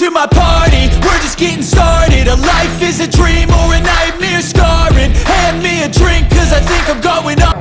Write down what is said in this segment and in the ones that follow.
to my party, we're just getting started. A life is a dream or a nightmare scarring. Hand me a drink cause I think I'm going up.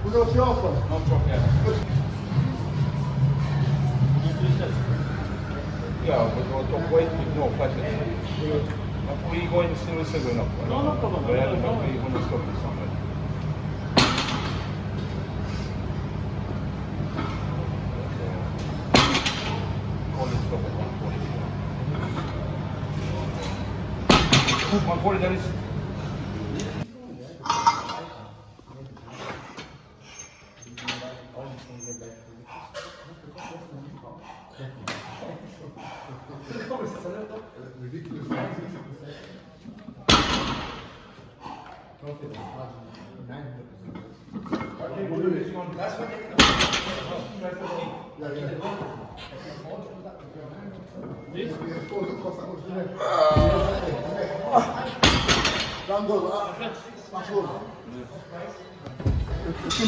We're going to see also. No drop yet. Yeah, but we'll talk weight with no pressure. We go in single single enough. No problem. But I don't know if we want to stop this somewhere. Call it stop at 140. 140, that is.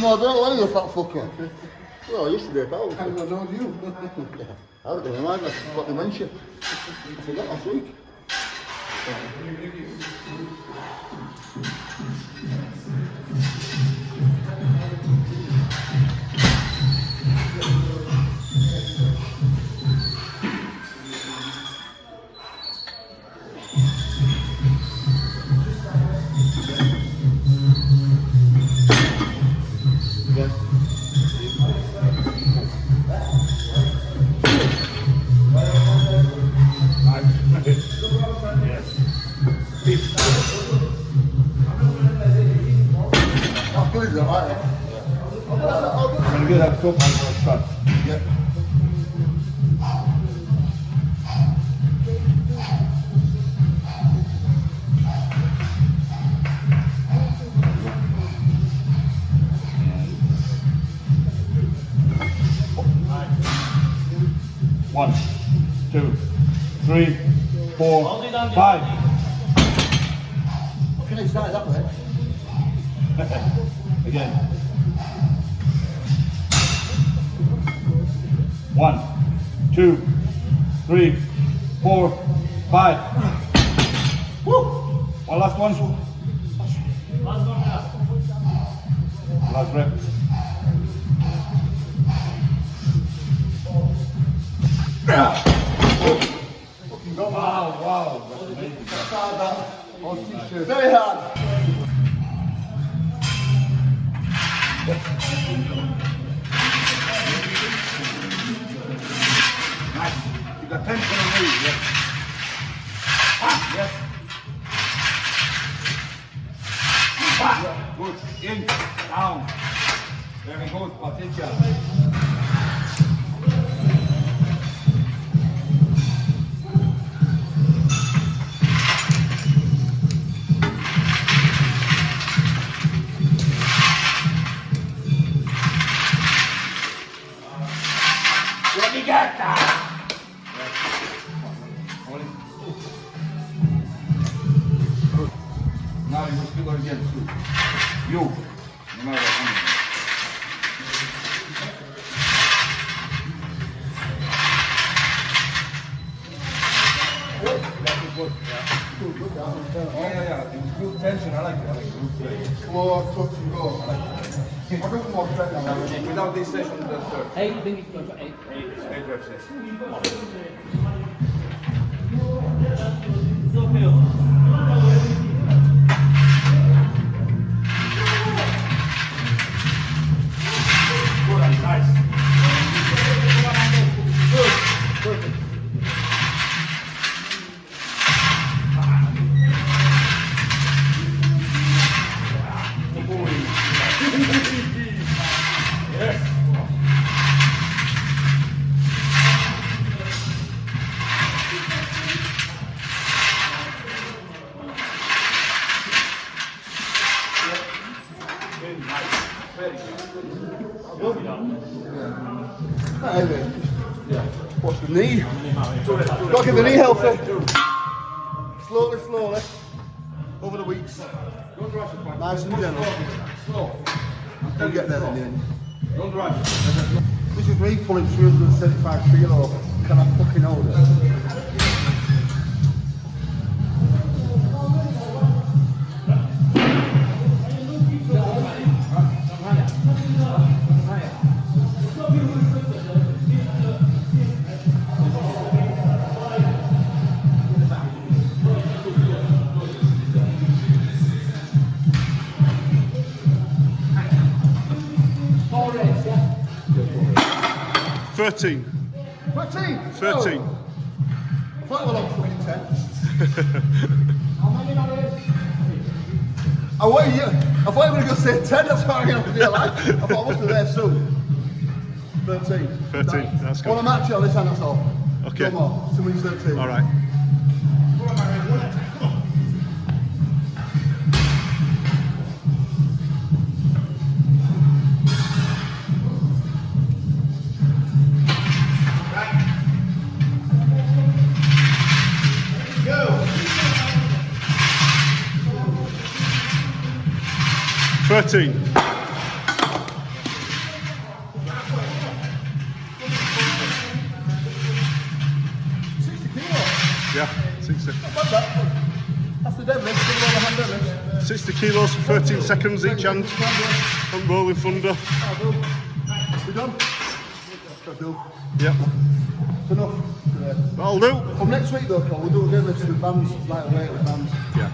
I don't want you, fat fucker. Well, I used to be a pal. I don't know you. I don't know, man. That's what they mentioned. I forgot last week. I'm going to have soap on the start. Yeah. One, two, three, 4, 5. Can I start that way? Again. 1, 2, 3, 4, 5. Woo! One last one. Last rep. Wow. That's amazing. Very hard. Nice. You got tension on me, yes. Yes. Good. In, down. Very good. Potential. Let me get that. Now you still going to get two. You. No matter what. Yeah. It was good tension. I like it. Slow, touch and go. I got some more strength now. Without this session, that's third. 8, I think it's going for 8. 8 reps, yes. It's okay. Watch the knee. Got to get the knee healthy. Slowly, slowly. Over the weeks. Nice and gentle. We'll get there in the end. This is me pulling 375 kilo. Can I fucking hold it? Thirteen. 13? 13. Oh. I thought it was on fucking 10. I thought you were going to say 10, that's why I'm going to be alive. I thought I must be there soon. 13. 13, that's good. Well, I'm actually on this hand, that's all. Okay. No more. Somebody's 13. All right. Go. 13. Yeah, 60. That's the deadlift. 60 kilos for 13 seconds each hand. Front rolling thunder. We done? Yep. It's enough today. That'll do. From next week though, Paul, we'll do a deadlift with bands, lightweight with bands. Yeah.